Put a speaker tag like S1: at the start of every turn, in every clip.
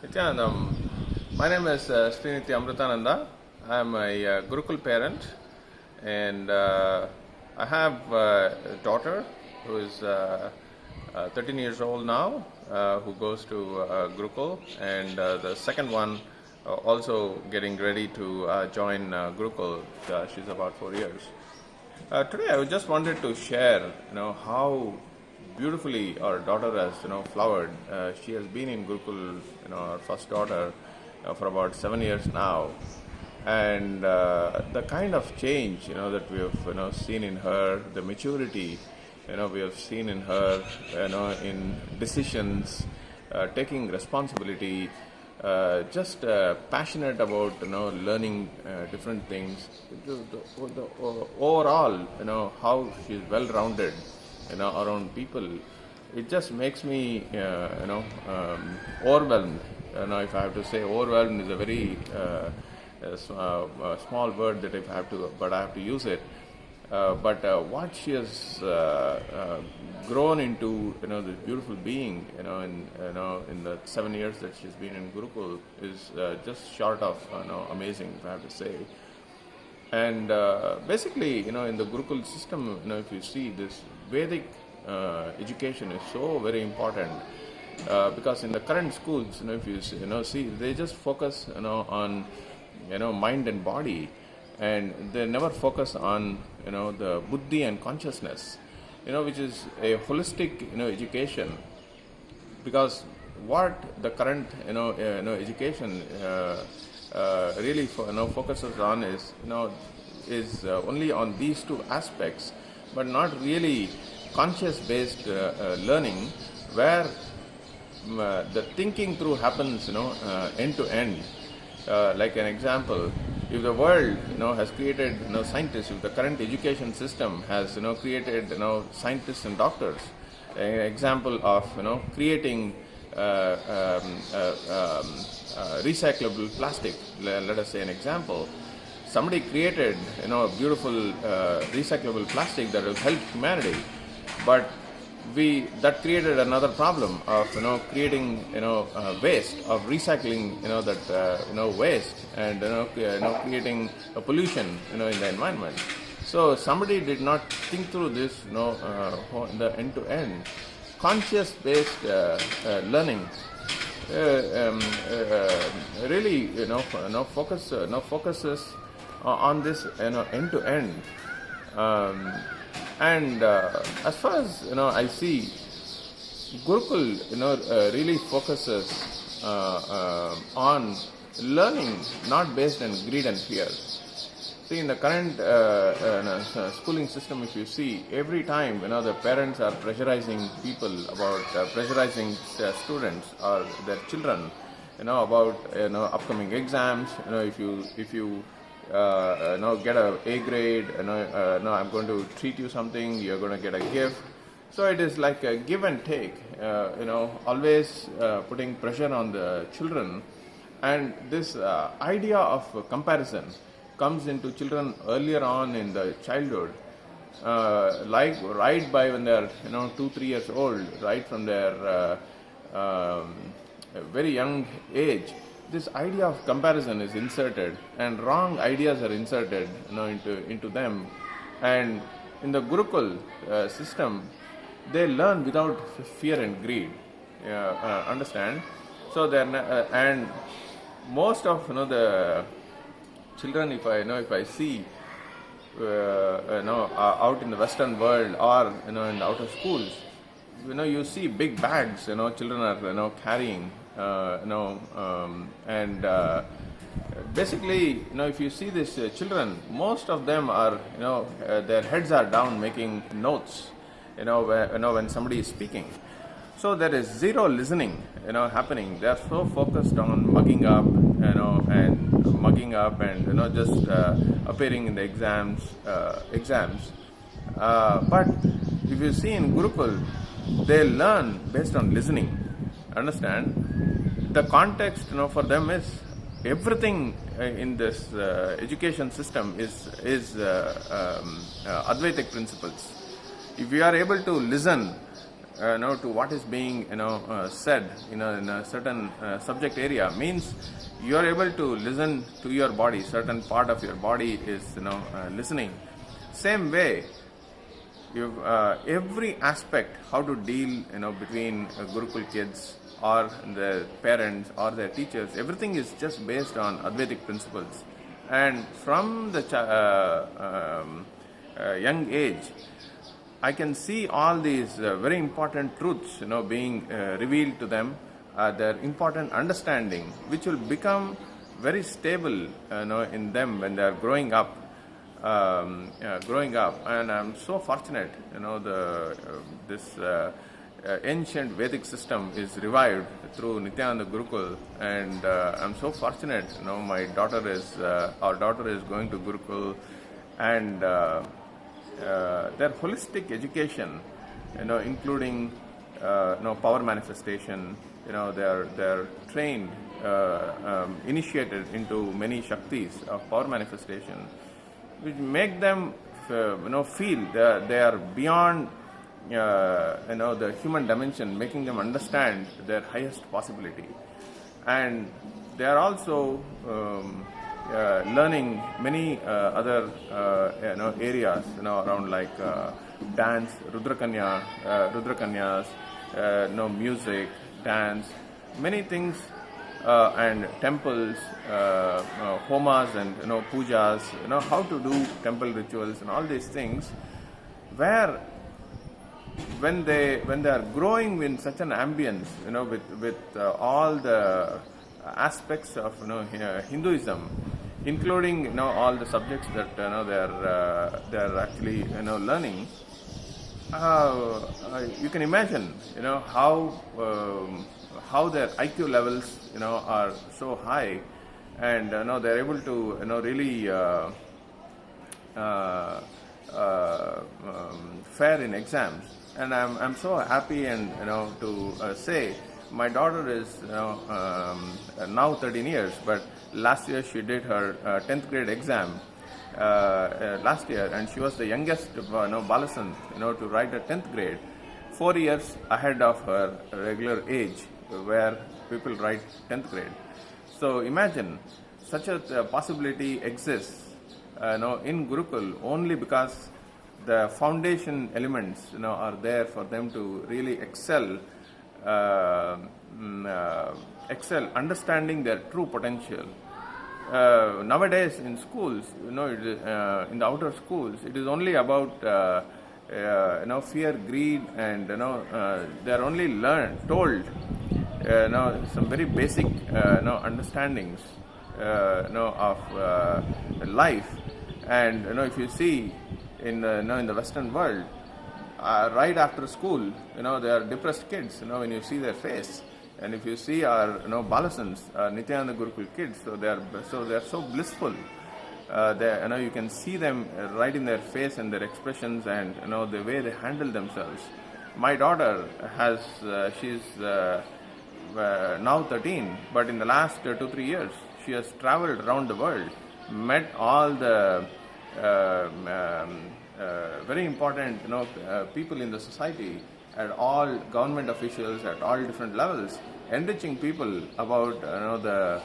S1: Nithyananda, my name is Nithyananda. I am a Gurukul parent, and I have a daughter who is 13 years old now, who goes to Gurukul, and the second one also getting ready to join Gurukul. She's about 4 years. Today, I just wanted to share, how beautifully our daughter has, flowered. She has been in Gurukul, our first daughter, for about 7 years now, and the kind of change, that we have, seen in her, the maturity, we have seen in her, in decisions, taking responsibility, just passionate about learning different things. The overall, how she's well-rounded, around people. It just makes me overwhelmed. If I have to say, overwhelmed is a very small word that I have to use it. But what she has grown into, this beautiful being, in the 7 years that she's been in Gurukul is just short of, amazing, if I have to say. And basically, in the Gurukul system, if you see this vedic education is so very important, because in the current schools, if you see, they just focus, on, mind and body, and they never focus on, the buddhi and consciousness, which is a holistic, education. Because what the current, education really focuses on is only on these two aspects, but not really conscious-based learning, where the thinking through happens, end to end. Like an example, if the world, has created, scientists, if the current education system has, created, scientists and doctors, an example of, creating recyclable plastic, let us say an example. Somebody created, a beautiful recyclable plastic that will help humanity, but that created another problem of creating waste, of recycling that waste, and creating a pollution in the environment. So somebody did not think through this the end to end conscious based learning really focuses on this end to end. And as far as I see, Gurukul really focuses on learning not based on greed and fear. See, in the current schooling system, if you see, every time the parents are pressurizing people about pressurizing their students or their children, about upcoming exams. If you get a grade, I'm going to treat you something, you're going to get a gift. So it is like a give and take, always putting pressure on the children. And this idea of comparison comes into children earlier on in the childhood, like right by when they're 2-3 years old, right from their very young age. This idea of comparison is inserted, and wrong ideas are inserted into them. And in the Gurukul system, they learn without fear and greed. Understand? So and most of the children, if I see out in the Western world or in the outer schools, you see big bags. Children are carrying. And basically, if you see these children, most of them are, their heads are down making notes, when somebody is speaking. So there is zero listening, happening. They are so focused on mugging up, and just appearing in the exams. But if you see in Gurukul, they learn based on listening. Understand? The context, for them is everything in this education system is Advaitic principles. If we are able to listen to what is being said in a certain subject area means you are able to listen to your body. Certain part of your body is listening. Same way, you've every aspect how to deal between Gurukul kids or their parents or their teachers. Everything is just based on Advaitic principles, and from the young age, I can see all these very important truths, being revealed to them, their important understanding, which will become very stable, in them when they are growing up. And I'm so fortunate, this ancient Vedic system is revived through Nithyananda Gurukul, and I'm so fortunate, my daughter is, our daughter is going to Gurukul, and their holistic education, including power manifestation, they're trained, initiated into many shaktis of power manifestation, which make them feel that they are beyond the human dimension, making them understand their highest possibility. And they are also learning many other areas around, like dance, Rudrakanyas, music, dance, many things, and temples, homas and pujas, how to do temple rituals and all these things, where when they are growing in such an ambience, with all the aspects of Hinduism, including all the subjects that they are actually learning. You can imagine how their IQ levels are so high, and they're able to really fare in exams. And I'm so happy and to say my daughter is now 13 years, but last year she did her 10th grade exam last year, and she was the youngest Balasant to write a 10th grade, 4 years ahead of her regular age where people write 10th grade. So imagine such a possibility exists in Gurukul only because the foundation elements are there for them to really excel, understanding their true potential. Nowadays in schools, in the outer schools, it is only about fear, greed, and they are only told some very basic understandings of life. And if you see in the Western world, right after school, they are depressed kids. When you see their face, and if you see our Balasans, Nithyananda Gurukul kids, so they are so blissful. You can see them right in their face and their expressions, and the way they handle themselves. My daughter has she's now 13, but in the last 2-3 years she has traveled around the world, met all the very important people in the society, at all government officials at all different levels, enriching people about the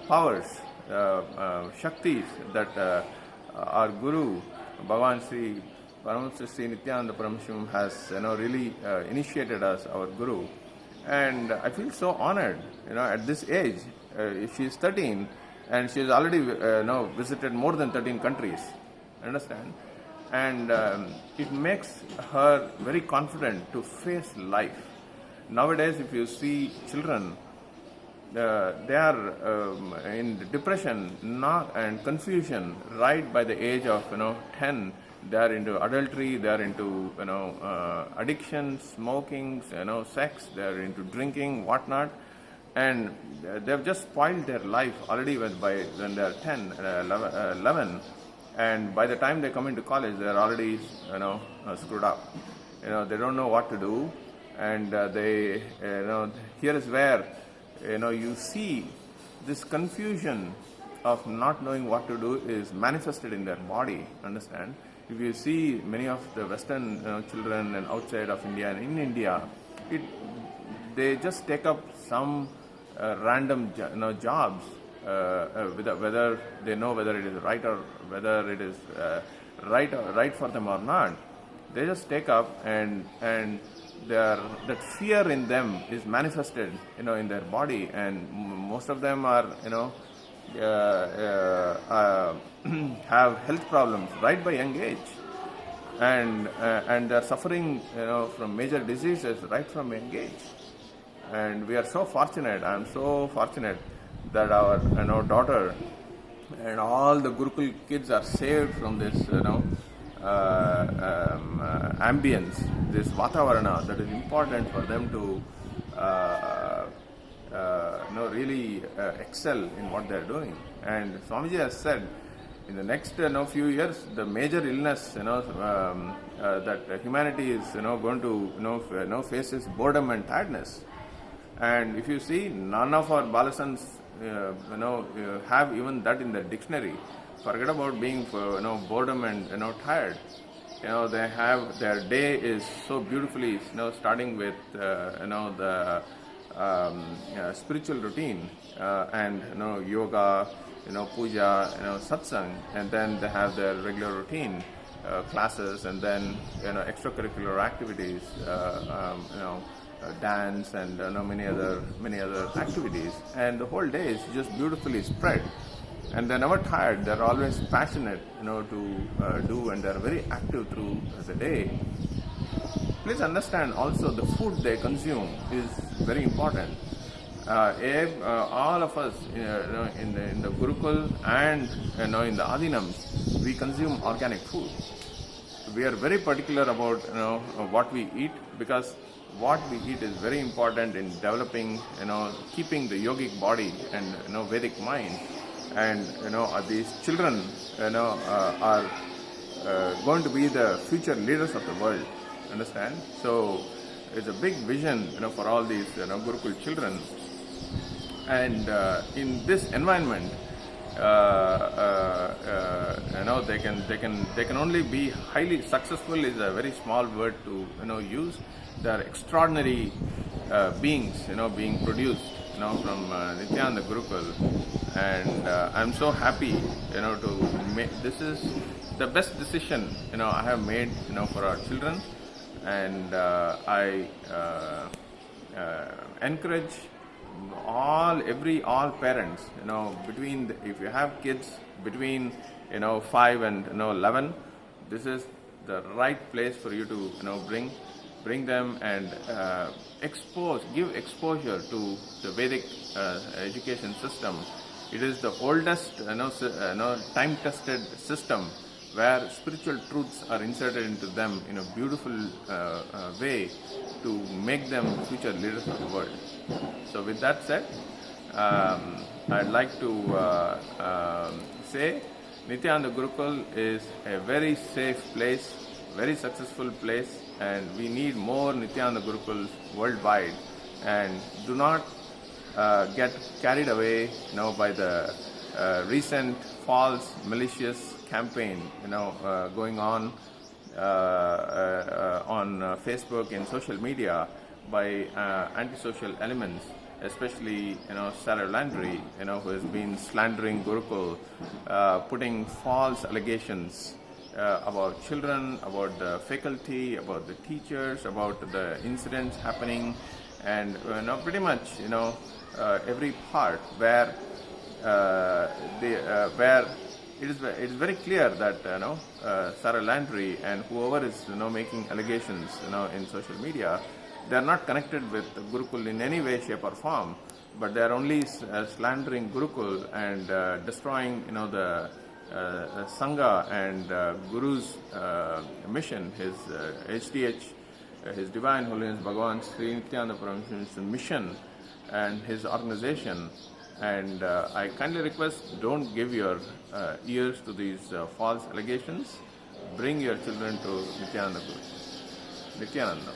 S1: powers, shaktis that our Guru Bhagavan Sri Paramahansa Sri Nithyananda Parameshwaram has really initiated as our Guru. And I feel so honored, at this age. She is 13 and she has already visited more than 13 countries. Understand? And it makes her very confident to face life. Nowadays, if you see children, they are in depression and confusion right by the age of 10. They are into adultery, they are into addiction, smoking, sex, they are into drinking, whatnot, and they have just spoiled their life already when they are 10, 11, and by the time they come into college, they are already screwed up. They don't know what to do, and they here is where you see this confusion of not knowing what to do is manifested in their body. Understand? if you see many of the Western children and outside of India and in India, they just take up some random jobs, whether they know whether it is right or whether it is right for them or not. They just take up, and that fear in them is manifested in their body, and most of them are have health problems right by young age, and they are suffering from major diseases right from young age. And we are so fortunate. I am so fortunate that our daughter and all the Gurukul kids are saved from this ambience, this vatavarana that is important for them to really excel in what they are doing. And Swamiji has said, in the next few years, the major illness that humanity is going to face is boredom and tiredness. And if you see, none of our balasans have even that in the dictionary. Forget about being boredom and tired. They have, their day is so beautifully starting with the spiritual routine and yoga, puja, satsang, and then they have their regular routine classes, and then extracurricular activities, dance, and many other activities, and the whole day is just beautifully spread. And they're never tired. They're always passionate, to do, and they're very active through the day. Please understand also the food they consume is very important. All of us, in the Gurukul and in the Adinams, we consume organic food. We are very particular about what we eat, because what we eat is very important in developing, keeping the yogic body and Vedic mind. And these children are going to be the future leaders of the world. Understand? So it's a big vision for all these Gurukul children. And in this environment, they can only be highly successful is a very small word to use. They are extraordinary beings being produced from Nithyananda Gurukul, and I'm so happy to make, this is the best decision I have made for our children. And I encourage all parents, between if you have kids between 5 and 11, this is the right place for you to bring them and give exposure to the Vedic education system. It is the oldest time-tested system where spiritual truths are inserted into them in a beautiful way to make them future leaders of the world. So with that said, I'd like to say Nithyananda Gurukul is a very safe place, very successful place, and we need more Nithyananda Gurukuls worldwide. And do not get carried away by the recent false malicious campaign going on Facebook and social media by antisocial elements, especially Sarah Landry, who has been slandering Gurukul, putting false allegations about children, about the faculty, about the teachers, about the incidents happening, and pretty much every part where it is very clear that Sarah Landry and whoever is making allegations in social media, they are not connected with Gurukul in any way, shape or form, but they are only slandering Gurukul and destroying the Sangha and Guru's mission, his HDH, his Divine Holiness Bhagavan Sri Nithyananda Paramahansa's mission and his organization. And I kindly request, don't give your ears to these false allegations. Bring your children to Nithyananda.